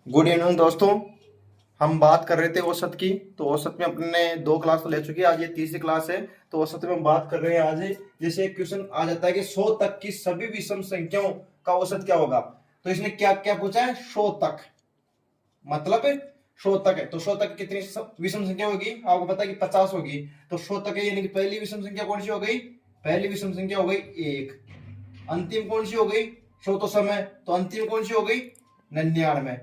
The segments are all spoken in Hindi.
गुड इवनिंग दोस्तों। हम बात कर रहे थे औसत की। तो औसत में अपने दो क्लास तो ले चुके हैं, आज ये तीसरी क्लास है। तो औसत में हम बात कर रहे हैं आज। जैसे एक क्वेश्चन आ जाता है कि 100 तक की सभी विषम संख्याओं का औसत क्या होगा। तो इसने क्या क्या पूछा है, 100 तक, मतलब 100 तक है। तो 100 तक कितनी विषम संख्या होगी, आपको पता है कि 50 होगी। तो 100 तक है, यानी कि पहली विषम संख्या कौन सी हो गई, पहली विषम संख्या हो गई 1। अंतिम कौन सी हो गई, 100 तो समय, तो अंतिम कौन सी हो गई 99।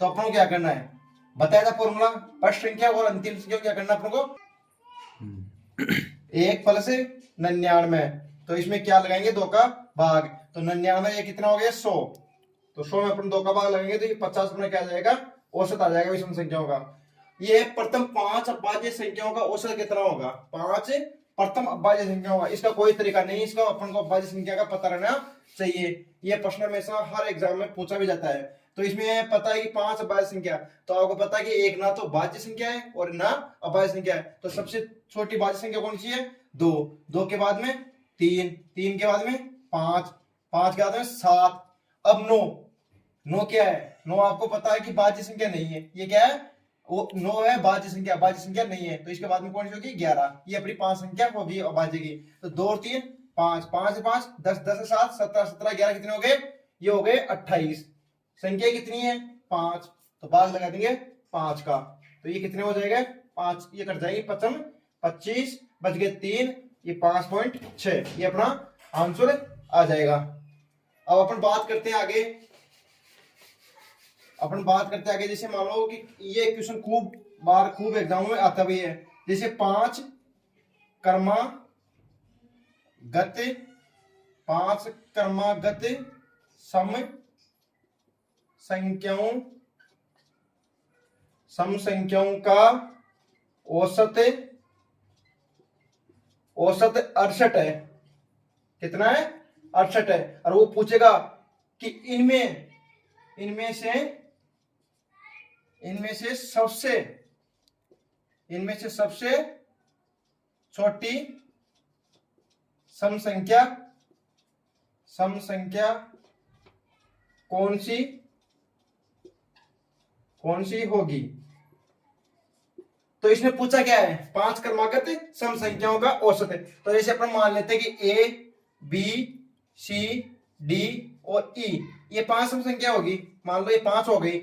तो अपन को क्या करना है, बताया था फॉर्मूला, फर्स्ट संख्या और अंतिम संख्या क्या करना अपन को, 1 प्लस 99। तो इसमें क्या लगाएंगे, 2 का भाग। तो 99 ये कितना हो गया 100। तो 100 में अपन 2 का भाग लगाएंगे तो ये 50 में क्या आ जाएगा, औसत आ जाएगा विषम संख्याओं का। ये प्रथम 5 अभाज्य संख्याओं का औसत कितना होगा, 5 प्रथम अभाज्य संख्या होगा। इसका कोई तरीका नहीं, इसका अपन को अभाज्य संख्या का पता रहना चाहिए। ये प्रश्न हमेशा हर एग्जाम में पूछा भी जाता है। तो इसमें पता है कि 5 अभाज्य संख्या, तो आपको पता है कि एक ना तो भाज्य संख्या है और ना अभाज्य संख्या है। तो सबसे छोटी भाज्य संख्या कौन सी है, 2। 2 के बाद में 3, 3 के बाद में 5, 5 के बाद में 7, अब 9। 9 क्या है, 9 आपको पता है कि भाज्य संख्या नहीं है। ये क्या है, वो 9 है भाज्य संख्या, भाज्य संख्या नहीं है। तो इसके बाद में कौन सी होगी 11। ये अपनी 5 संख्या होगी अभाज्य की। तो 2 और 3 5, 5 से 5 10, 10 से 7 17, 17 11 कितने हो गए, ये हो गए 28। संख्या कितनी है 5, तो भाग लगा देंगे 5 का। तो ये कितने हो जाएगा 5, ये कट जाएगी 55, 25 बच गए 3, ये 5.6, ये अपना आंसर आ जाएगा। अब अपन बात करते हैं आगे, जैसे मान लो कि ये क्वेश्चन खूब एग्जाम में आता भी है। जैसे 5 क्रमागत, 5 क्रमागत सम संख्याओं का औसत 68 है। कितना है 68 है। और वो पूछेगा कि इनमें से सबसे छोटी सम संख्या कौन सी होगी। तो इसने पूछा क्या है, 5 क्रमागत सम संख्याओं का औसत है। तो जैसे अपन मान लेते हैं कि ए बी सी डी और ई, ये 5 सम संख्या होगी। मान लो ये 5 हो गई।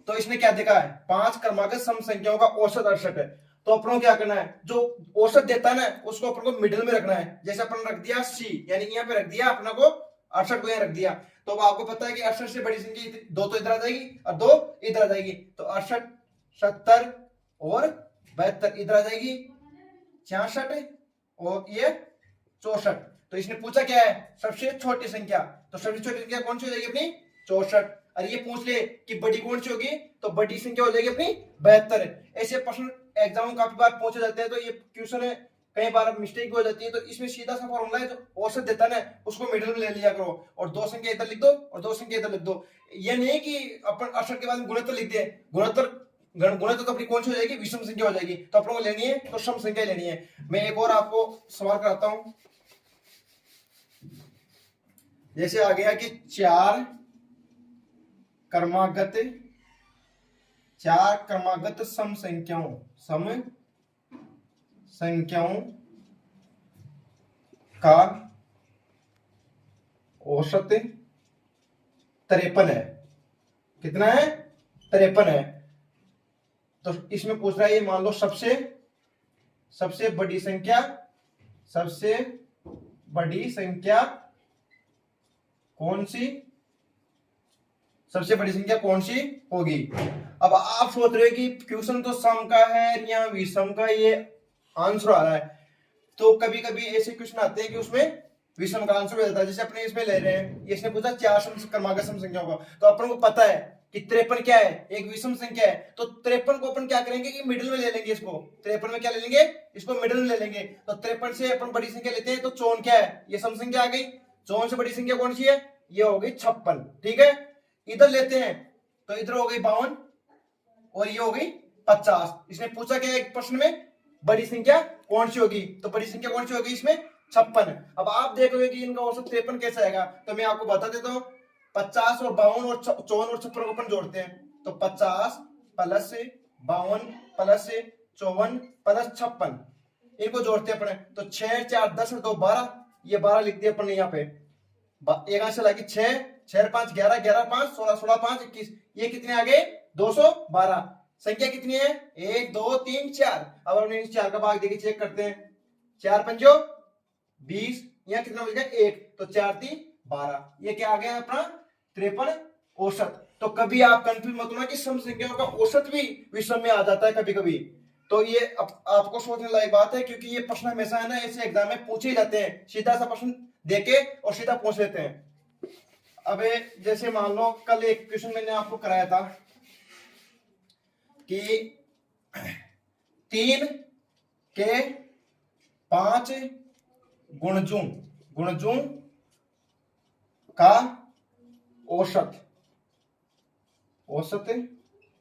तो इसने क्या देखा है, 5 क्रमागत सम संख्याओं का औसत 68 है। तो अपन को क्या करना है, जो औसत देता है ना उसको अपन को मिडिल में रखना है। जैसे अपन रख दिया सी, यानी यहाँ पे रख दिया अपना को 68 को यहाँ रख दिया। तो अब आपको पता है कि 68 से बड़ी संख्या 2 तो इधर आ जाएगी और 2 इधर आ जाएगी। तो 68, 70 और 72 इधर आ जाएगी, 66 और ये 64। तो इसने पूछा क्या है, सबसे छोटी संख्या। तो सबसे छोटी संख्या कौन सी हो जाएगी अपनी 64। और ये पूछ ले कि बड़ी कौन सी होगी, तो बड़ी संख्या हो जाएगी अपनी 72। ऐसे प्रश्न एग्जाम में काफी बार पूछे जाते हैं। तो ये क्वेश्चन है, कई बार मिस्टेक हो जाती है। तो इसमें सीधा सा फॉर्मूला है, जो औसत देता है ना उसको मिडिल में ले लिया करो और 2 संख्या इधर लिख दो और 2 संख्या इधर लिख दो। ये नहीं कि अपन 68 के बाद गुणोत्तर लिख दे। गुणोत्तर तो अपनी कौन सी हो जाएगी, विषम संख्या हो जाएगी। तो अपन को लेनी है तो सम संख्या लेनी है। मैं एक और आपको सवाल कराता हूं। जैसे आ गया कि 4 क्रमागत सम संख्याओं का औसत 53 है। कितना है 53 है। तो इसमें पूछ रहा है, ये मान लो सबसे बड़ी संख्या कौन सी, सबसे बड़ी संख्या कौन सी होगी। अब आप सोच रहे हो कि क्वेश्चन तो सम का है या विषम का, ये आंसर आ रहा है। तो कभी कभी ऐसे क्वेश्चन आते हैं कि उसमें विषम का आंसर हो जाता है। जैसे अपने इसमें ले रहे हैं, इसने पूछा 4 क्रमागत सम संख्याओं का। तो अपन को पता है कि 53 क्या है, एक विषम संख्या है। तो 53 को अपन क्या करेंगे कि मिडिल में ले लेंगे। इसको 53 में क्या ले लेंगे, इसको मिडिल में ले लेंगे। तो 53 से अपन बड़ी संख्या लेते हैं। तो 54 क्या है, ये सम संख्या आ गई। 54 से बड़ी संख्या कौन सी है, ये हो गई 56। ठीक है, इधर लेते हैं तो इधर हो गई 52 और ये हो गई 50। इसने पूछा क्या एक प्रश्न में, बड़ी संख्या कौन सी होगी। तो बड़ी संख्या कौन सी होगी इसमें 56। अब आप देखोगे कि इनका औसत 53 कैसे आएगा। तो मैं आपको बता देता हूँ, 50 और 52 और 54 और 56 को अपन जोड़ते हैं। तो 50 प्लस 52 प्लस 54 प्लस 56, इनको जोड़ते हैं अपने। तो 6 4 10 और 2 12, ये 12 लिख दिया अपन ने यहाँ पे। एक आंसर लगी 6 6 5 11 11 5 16 16 5 21, ये कितने आ गए 212। संख्या कितनी है 1 2 3 4। अब हमने इस 4 का भाग देके चेक करते हैं। 4 पंजो 20, यहाँ कितना बच गया 1, तो 4 3 12, ये क्या आ गया अपना 53 औसत। तो कभी आप कंफ्यूज मत होना कि सम संख्याओं का औसत भी विषम में आ जाता है कभी कभी। तो ये आपको सोचने लायक बात है, क्योंकि ये प्रश्न हमेशा है ना ऐसे एग्जाम में पूछे जाते हैं, सीधा सा प्रश्न देके और सीधा पूछ लेते हैं। अब जैसे मान लो कल एक क्वेश्चन मैंने आपको कराया था कि 3 के 5 गुणजों का औसत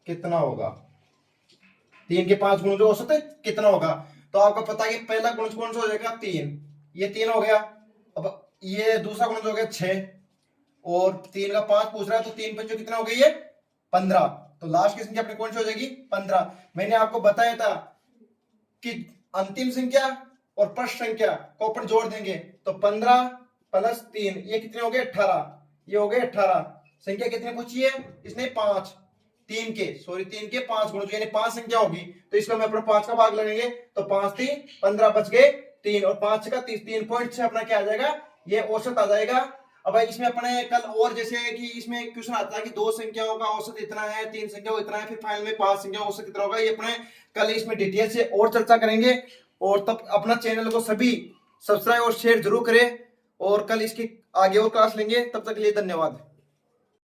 कितना होगा। 3 के 5 गुणजों औसत कितना होगा। तो आपको पता है कि पहला गुणज कौन सा हो जाएगा 3, ये 3 हो गया। अब ये दूसरा गुणज हो गया 6 और 3 का 5 पूछ रहा है, तो 3 पंचों कितना हो गई ये 15। तो लास्ट की संख्या अपनी कौन सी हो जाएगी 15। मैंने आपको बताया था कि अंतिम संख्या और प्रश्न संख्या को अपन जोड़ देंगे, तो 15 प्लस 3 ये कितने हो गए 18, ये हो गए 18। संख्या कितने पूछी है इसने 5, 3 के 5 गुण, यानी 5 संख्या होगी। तो इसको हम अपना 5 का भाग लगेंगे, तो 5 3 15 बच गए 3, और 5 का 3 से अपना क्या आ जाएगा ये औसत आ जाएगा। अब इसमें अपने कल और जैसे कि इसमें क्वेश्चन आता है कि 2 संख्याओं का औसत इतना है, 3 संख्याओं इतना है, फिर फाइनल में 5 संख्याओं औसत कितना होगा, ये अपने कल इसमें डिटेल से और चर्चा करेंगे। और तब अपना चैनल को सभी सब्सक्राइब और शेयर जरूर करें, और कल इसकी आगे और क्लास लेंगे। तब तक के लिए धन्यवाद।